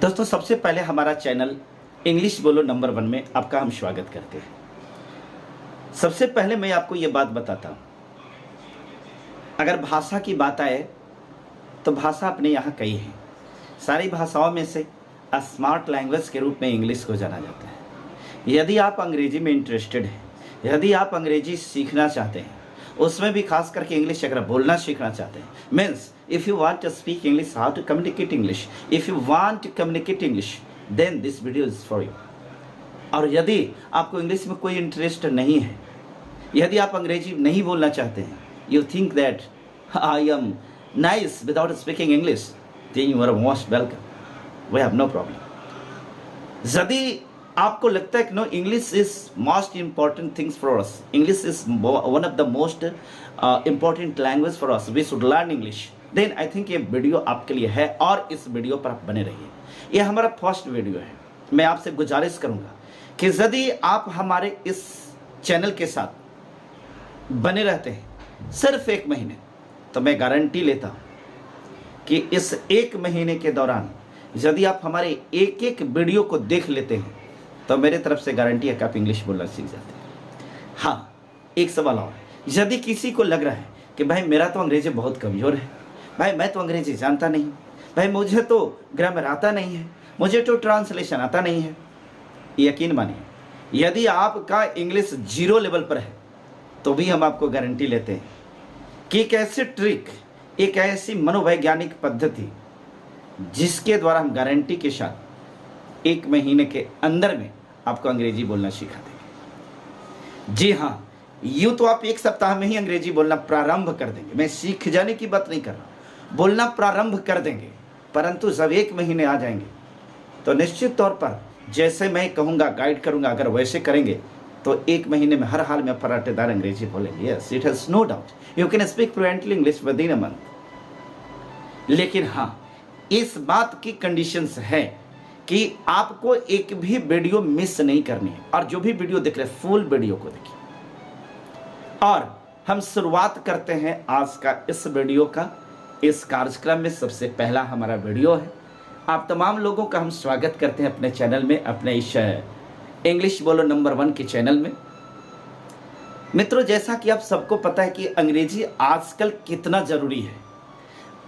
दोस्तों, सबसे पहले हमारा चैनल इंग्लिश बोलो नंबर 1 में आपका हम स्वागत करते हैं। सबसे पहले मैं आपको ये बात बताता हूँ, अगर भाषा की बात आए तो भाषा अपने यहाँ कई है। सारी भाषाओं में से स्मार्ट लैंग्वेज के रूप में इंग्लिश को जाना जाता है। यदि आप अंग्रेजी में इंटरेस्टेड हैं, यदि आप अंग्रेजी सीखना चाहते हैं, उसमें भी खास करके इंग्लिश अगर बोलना सीखना चाहते हैं, means if you want to speak English, how to communicate English, if you want to communicate English, then this video is for you. और यदि आपको इंग्लिश में कोई इंटरेस्ट नहीं है, यदि आप अंग्रेजी नहीं बोलना चाहते हैं, you think that I am nice without speaking English, then you are most welcome, we have no problem. यदि आपको लगता है कि no, English is most important things for us, English is one of the most important language for us, we should learn English, then I think ये video आपके लिए है और इस वीडियो पर आप बने रहिए। ये हमारा फर्स्ट वीडियो है। मैं आपसे गुजारिश करूंगा कि यदि आप हमारे इस चैनल के साथ बने रहते हैं सिर्फ 1 महीने, तो मैं गारंटी लेता हूं कि इस 1 महीने के दौरान यदि आप हमारे एक एक वीडियो को देख लेते हैं तो मेरे तरफ से गारंटी है कि आप इंग्लिश बोलना सीख जाते हैं। हाँ, एक सवाल और, यदि किसी को लग रहा है कि भाई मेरा तो अंग्रेजी बहुत कमज़ोर है, भाई मैं तो अंग्रेजी जानता नहीं, भाई मुझे तो ग्रामर आता नहीं है, मुझे तो ट्रांसलेशन आता नहीं है, यकीन मानिए, यदि आपका इंग्लिश 0 लेवल पर है तो भी हम आपको गारंटी लेते हैं कि एक ऐसी ट्रिक, एक ऐसी मनोवैज्ञानिक पद्धति जिसके द्वारा हम गारंटी के साथ 1 महीने के अंदर में आपको अंग्रेजी बोलना सिखा देंगे। जी हाँ, यूँ तो आप 1 सप्ताह में ही अंग्रेजी बोलना प्रारंभ कर देंगे। मैं सीख जाने की बात नहीं कर रहा, बोलना प्रारंभ कर देंगे, परंतु जब 1 महीने आ जाएंगे तो निश्चित तौर पर जैसे मैं कहूँगा, गाइड करूँगा, अगर वैसे करेंगे तो 1 महीने में हर हाल में फराटेदार अंग्रेजी बोलेंगे। Yes, it has no doubt you can speak fluently English with in a month. लेकिन हाँ, इस बात की कंडीशंस है कि आपको एक भी वीडियो मिस नहीं करनी है, और जो भी वीडियो देख रहे हैं फुल वीडियो को देखिए। और हम शुरुआत करते हैं आज का इस वीडियो का। इस कार्यक्रम में सबसे पहला हमारा वीडियो है। आप तमाम लोगों का हम स्वागत करते हैं अपने चैनल में, अपने इस इंग्लिश बोलो नंबर 1 के चैनल में। मित्रों, जैसा कि आप सबको पता है कि अंग्रेजी आजकल कितना ज़रूरी है।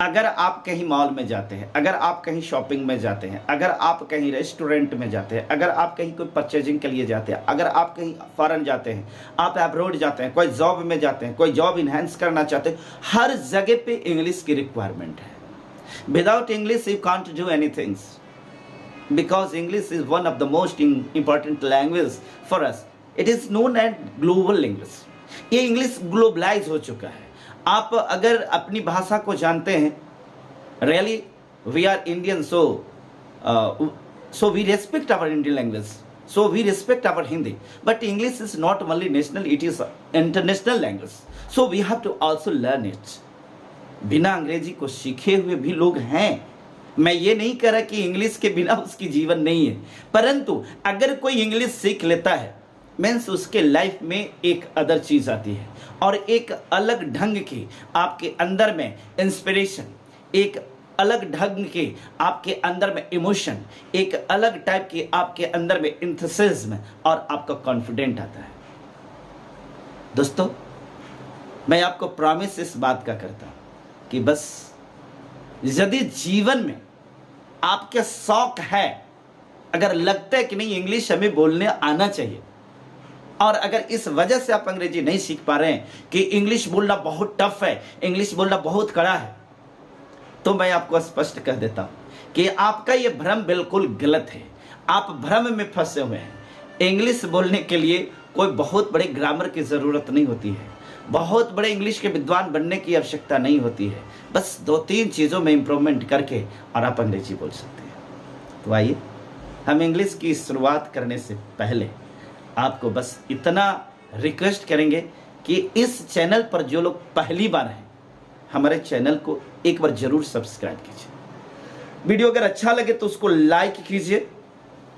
अगर आप कहीं मॉल में जाते हैं, अगर आप कहीं शॉपिंग में जाते हैं, अगर आप कहीं रेस्टोरेंट में जाते हैं, अगर आप कहीं कोई परचेजिंग के लिए जाते हैं, अगर आप कहीं फॉरेन जाते हैं, आप अब्रॉड जाते हैं, कोई जॉब में जाते हैं, कोई जॉब इन्हेंस करना चाहते हैं, हर जगह पे इंग्लिश की रिक्वायरमेंट है। Without English you can't do anything, because English is one of the most important language for us. It is known as global English. ये इंग्लिश ग्लोबलाइज हो चुका है। आप अगर अपनी भाषा को जानते हैं, really we are Indian, so we respect our Indian language, so we respect our Hindi, but English is not only national, it is international language, so we have to also learn it. बिना अंग्रेजी को सीखे हुए भी लोग हैं। मैं ये नहीं कह रहा कि इंग्लिश के बिना उसकी जीवन नहीं है, परंतु अगर कोई इंग्लिश सीख लेता है मीन्स उसके लाइफ में एक अदर चीज़ आती है, और एक अलग ढंग की आपके अंदर में इंस्पिरेशन, एक अलग ढंग के आपके अंदर में इमोशन, एक अलग टाइप की आपके अंदर में इंथुसिज्म और आपका कॉन्फिडेंट आता है। दोस्तों, मैं आपको प्रॉमिस इस बात का करता हूँ कि बस यदि जीवन में आपके शौक है, अगर लगता है कि नहीं इंग्लिश हमें बोलने आना चाहिए, और अगर इस वजह से आप अंग्रेजी नहीं सीख पा रहे हैं कि इंग्लिश बोलना बहुत टफ है, इंग्लिश बोलना बहुत कड़ा है, तो मैं आपको स्पष्ट कह देता हूं कि आपका ये भ्रम बिल्कुल गलत है। आप भ्रम में फंसे हुए हैं। इंग्लिश बोलने के लिए कोई बहुत बड़े ग्रामर की ज़रूरत नहीं होती है, बहुत बड़े इंग्लिश के विद्वान बनने की आवश्यकता नहीं होती है। बस 2-3 चीज़ों में इम्प्रूवमेंट करके और आप अंग्रेजी बोल सकते हैं। तो आइए, हम इंग्लिश की शुरुआत करने से पहले आपको बस इतना रिक्वेस्ट करेंगे कि इस चैनल पर जो लोग पहली बार हैं, हमारे चैनल को एक बार जरूर सब्सक्राइब कीजिए। वीडियो अगर अच्छा लगे तो उसको लाइक कीजिए,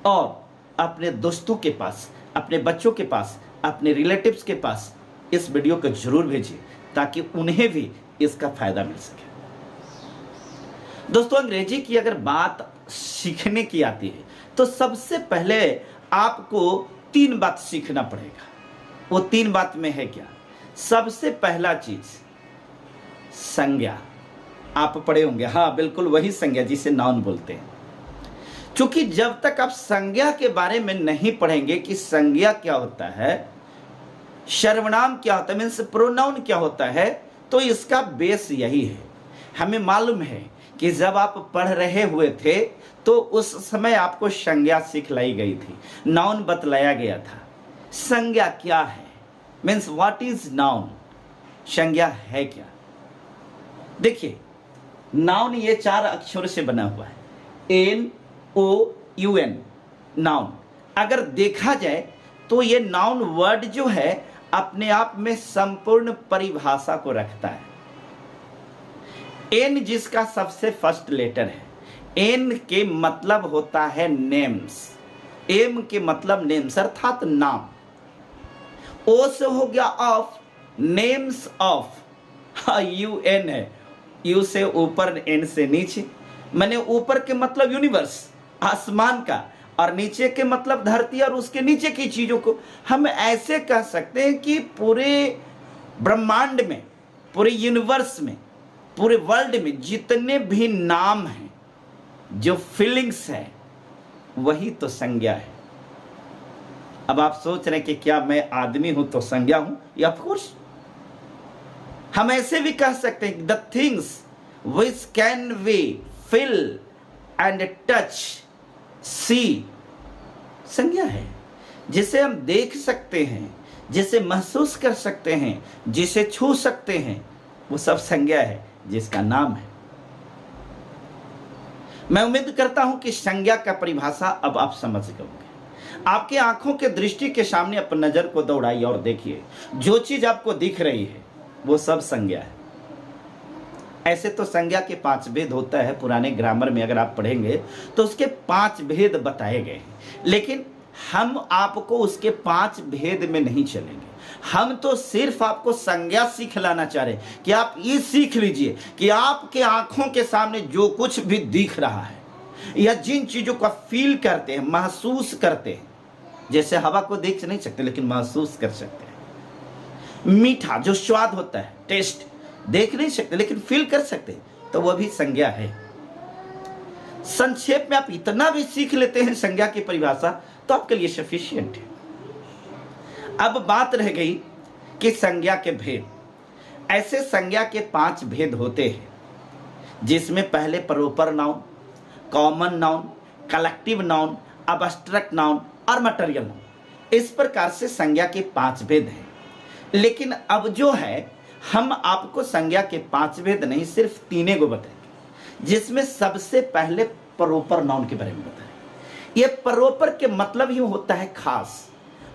और अपने दोस्तों के पास, अपने बच्चों के पास, अपने रिलेटिव्स के पास इस वीडियो को जरूर भेजिए ताकि उन्हें भी इसका फायदा मिल सके। दोस्तों, अंग्रेजी की अगर बात सीखने की आती है तो सबसे पहले आपको 3 बात सीखना पड़ेगा। वो 3 बात में है क्या? सबसे पहला चीज संज्ञा। आप पढ़े होंगे, हाँ बिल्कुल वही संज्ञा जिसे नाउन बोलते हैं। क्योंकि जब तक आप संज्ञा के बारे में नहीं पढ़ेंगे कि संज्ञा क्या होता है, सर्वनाम क्या होता है, मीन्स प्रोनाउन क्या होता है, तो इसका बेस यही है। हमें मालूम है कि जब आप पढ़ रहे हुए थे तो उस समय आपको संज्ञा सिखलाई गई थी, नाउन बतलाया गया था। संज्ञा क्या है, मीन्स व्हाट इज नाउन, संज्ञा है क्या? देखिए नाउन ये 4 अक्षरों से बना हुआ है, NOUN, नाउन। अगर देखा जाए तो ये नाउन वर्ड जो है अपने आप में संपूर्ण परिभाषा को रखता है। एन जिसका सबसे फर्स्ट लेटर है, एन के मतलब होता है नेम्स, एम के मतलब नेम्स अर्थात नाम। ओ से हो गया ऑफ, नेम्स ऑफ, UN है, यू से ऊपर एन से नीचे, मैंने ऊपर के मतलब यूनिवर्स आसमान का, और नीचे के मतलब धरती और उसके नीचे की चीजों को। हम ऐसे कह सकते हैं कि पूरे ब्रह्मांड में, पूरे यूनिवर्स में, पूरे वर्ल्ड में जितने भी नाम हैं, जो फीलिंग्स है, वही तो संज्ञा है। अब आप सोच रहे हैं कि क्या मैं आदमी हूं तो संज्ञा हूं? या ऑफ कोर्स। हम ऐसे भी कह सकते हैं the things which can we feel and touch see, संज्ञा है। जिसे हम देख सकते हैं, जिसे महसूस कर सकते हैं, जिसे छू सकते हैं, वो सब संज्ञा है, जिसका नाम है। मैं उम्मीद करता हूं कि संज्ञा का परिभाषा अब आप समझ गए होंगे। आपके आंखों के दृष्टि के सामने अपनी नजर को दौड़ाइए और देखिए, जो चीज आपको दिख रही है वो सब संज्ञा है। ऐसे तो संज्ञा के 5 भेद होता है, पुराने ग्रामर में अगर आप पढ़ेंगे तो उसके 5 भेद बताए गए हैं, लेकिन हम आपको उसके 5 भेद में नहीं चलेंगे। हम तो सिर्फ आपको संज्ञा सीख लाना चाह रहे हैं कि आप ये सीख लीजिए कि आपके आंखों के सामने जो कुछ भी दिख रहा है या जिन चीजों को फील करते हैं, महसूस करते हैं, जैसे हवा को देख नहीं सकते लेकिन महसूस कर सकते हैं। मीठा जो स्वाद होता है, टेस्ट, देख नहीं सकते लेकिन फील कर सकते हैं, तो वह भी संज्ञा है। संक्षेप में आप इतना भी सीख लेते हैं संज्ञा की परिभाषा तो आपके लिए सफिशिएंट है। अब बात रह गई कि संज्ञा के भेद। ऐसे संज्ञा के 5 भेद होते हैं, जिसमें पहले proper noun, common noun, collective noun, abstract noun और मटेरियल नाउन। इस प्रकार से संज्ञा के 5 भेद हैं। लेकिन अब जो है, हम आपको संज्ञा के 5 भेद नहीं, सिर्फ 3 को बताएंगे, जिसमें सबसे पहले प्रोपर नाउन के बारे में बताएं। ये प्रोपर के मतलब ही होता है खास।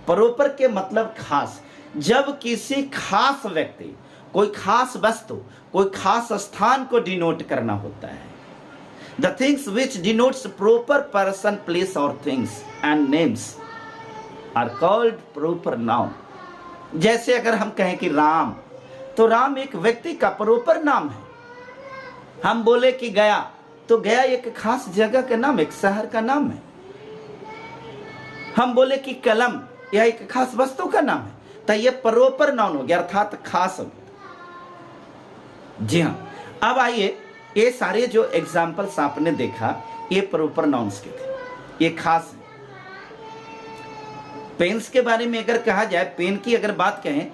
प्रोपर के मतलब खास। जब किसी खास व्यक्ति, कोई खास वस्तु, कोई खास स्थान को डिनोट करना होता है। The things which denotes proper person, place और things and names are called proper noun. जैसे अगर हम कहें कि राम, तो राम एक व्यक्ति का प्रोपर नाम है। हम बोले कि गया, तो गया एक खास जगह का नाम, एक शहर का नाम है। हम बोले कि कलम, यह एक खास वस्तु का नाम है, तो यह प्रोपर नाउन हो गया, अर्थात खास हो गया। जी हाँ, अब आइए, ये सारे जो एग्जाम्पल्स आपने देखा, ये प्रोपर नाउन्स के थे, ये खास है। पेन्स के बारे में अगर कहा जाए, पेन की अगर बात कहें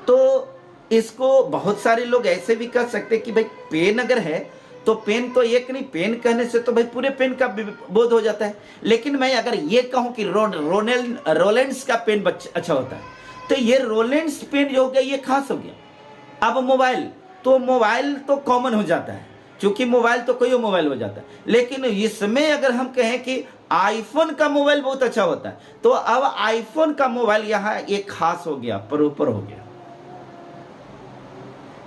तो इसको बहुत सारे लोग ऐसे भी कह सकते हैं कि भाई पेन अगर है तो पेन तो एक नहीं, पेन कहने से तो भाई पूरे पेन का बोध हो जाता है। लेकिन मैं अगर ये कहूं कि रोलेंड्स का पेन अच्छा होता है, तो ये रोलेंड्स पेन जो हो गया ये खास हो गया। अब मोबाइल तो कॉमन हो जाता है, क्योंकि मोबाइल तो कोई मोबाइल हो जाता है। लेकिन इसमें अगर हम कहें कि आईफोन का मोबाइल बहुत अच्छा होता है, तो अब आईफोन का मोबाइल यहाँ एक खास हो गया, प्रोपर हो गया।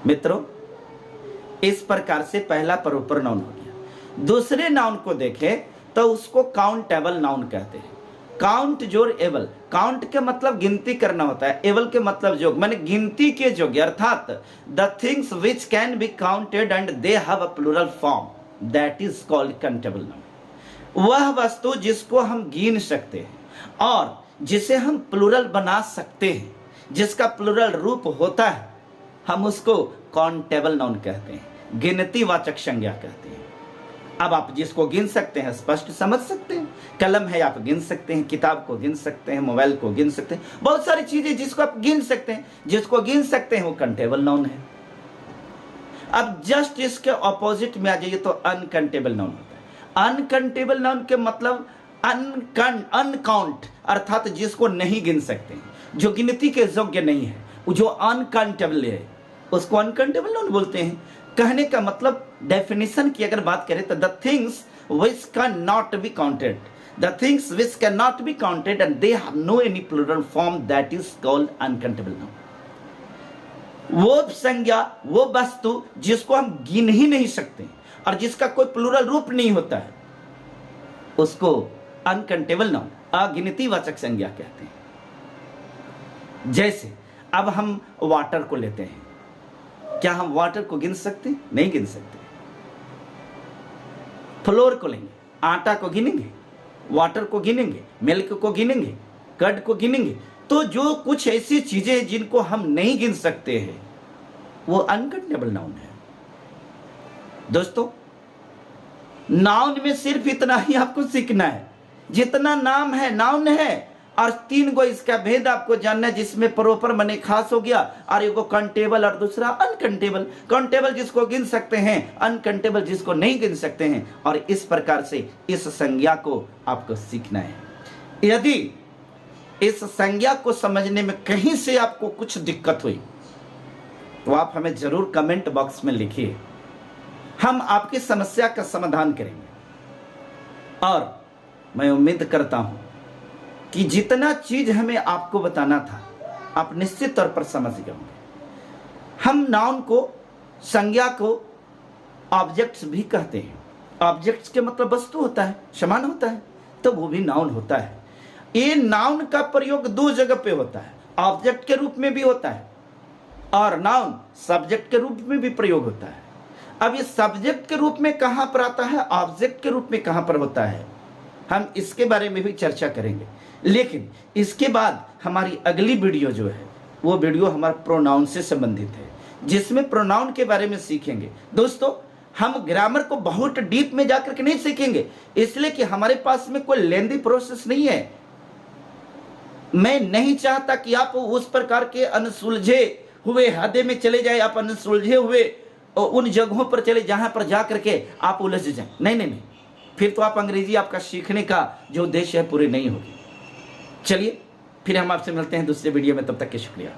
मित्रों, इस प्रकार से पहला प्रोपर नाउन हो गया। दूसरे नाउन को देखें तो उसको काउंटेबल नाउन कहते हैं। काउंट जोर एबल, काउंट के मतलब गिनती करना होता है, एबल के मतलब जोग, माने गिनती के जोग्य, अर्थात the things which can be counted and they have a plural form, that is called countable noun. वह वस्तु जिसको हम गिन सकते हैं और जिसे हम प्लूरल बना सकते हैं, जिसका प्लूरल रूप होता है, हम उसको काउंटेबल नाउन कहते हैं, गिनतीवाचक संज्ञा कहते हैं। अब आप जिसको गिन सकते हैं स्पष्ट समझ सकते हैं, कलम है आप गिन सकते हैं, किताब को गिन सकते हैं, मोबाइल को गिन सकते हैं, बहुत सारी चीजें जिसको आप गिन सकते हैं, जिसको गिन सकते हैं वो काउंटेबल नाउन है। अब जस्ट इसके ऑपोजिट में आ जाइए तो अनकाउंटेबल नाउन होता है। अनकाउंटेबल नाउन के मतलब अनकाउंट अर्थात जिसको नहीं गिन सकते हैं, जो गिनती के योग्य नहीं है, जो अनकाउंटेबल है, उसको अनकाउंटेबल नाउन बोलते हैं। कहने का मतलब डेफिनेशन की अगर बात करें तो the things which can not be counted, the things which can not be counted and they have no any plural form, that is called uncountable noun. वो संज्ञा, वो वस्तु जिसको हम गिन ही नहीं सकते और जिसका कोई प्लूरल रूप नहीं होता है, उसको अनकाउंटेबल नाउन, अगिनतीवाचक संज्ञा कहते हैं। जैसे अब हम वाटर को लेते हैं, क्या हम वाटर को गिन सकते हैं? नहीं गिन सकते। फ्लोर को लेंगे, आटा को गिनेंगे, वाटर को गिनेंगे, मिल्क को गिनेंगे, कर्ड को गिनेंगे, तो जो कुछ ऐसी चीजें जिनको हम नहीं गिन सकते हैं वो अनकाउंटेबल नाउन है। दोस्तों, नाउन में सिर्फ इतना ही आपको सीखना है, जितना नाम है नाउन है, और 3 गो इसका भेद आपको जानना है, जिसमें प्रोपर मने खास हो गया, और एगो काउंटेबल और दूसरा अनकाउंटेबल। काउंटेबल जिसको गिन सकते हैं, अनकाउंटेबल जिसको नहीं गिन सकते हैं, और इस प्रकार से इस संज्ञा को आपको सीखना है। यदि इस संज्ञा को समझने में कहीं से आपको कुछ दिक्कत हुई तो आप हमें जरूर कमेंट बॉक्स में लिखिए, हम आपकी समस्या का समाधान करेंगे। और मैं उम्मीद करता हूं कि जितना चीज हमें आपको बताना था आप निश्चित तौर पर समझ गए होंगे। हम नाउन को, संज्ञा को ऑब्जेक्ट्स भी कहते हैं। ऑब्जेक्ट्स के मतलब वस्तु होता है, समान होता है, तो वो भी नाउन होता है। ये नाउन का प्रयोग 2 जगह पे होता है, ऑब्जेक्ट के रूप में भी होता है और नाउन सब्जेक्ट के रूप में भी प्रयोग होता है। अब ये सब्जेक्ट के रूप में कहां पर आता है, ऑब्जेक्ट के रूप में कहां पर होता है, हम इसके बारे में भी चर्चा करेंगे। लेकिन इसके बाद हमारी अगली वीडियो जो है वो वीडियो हमारा प्रोनाउन से संबंधित है, जिसमें प्रोनाउन के बारे में सीखेंगे। दोस्तों, हम ग्रामर को बहुत डीप में जाकर के नहीं सीखेंगे, इसलिए कि हमारे पास में कोई लेंदी प्रोसेस नहीं है। मैं नहीं चाहता कि आप उस प्रकार के अनसुलझे हुए हदे में चले जाए, आप अनसुलझे हुए उन जगहों पर चले जहां पर जाकर के आप उलझ जाए। नहीं नहीं नहीं, फिर तो आप अंग्रेजी आपका सीखने का जो उद्देश्य है पूरे नहीं होगी। चलिए फिर हम आपसे मिलते हैं दूसरे वीडियो में, तब तक के शुक्रिया।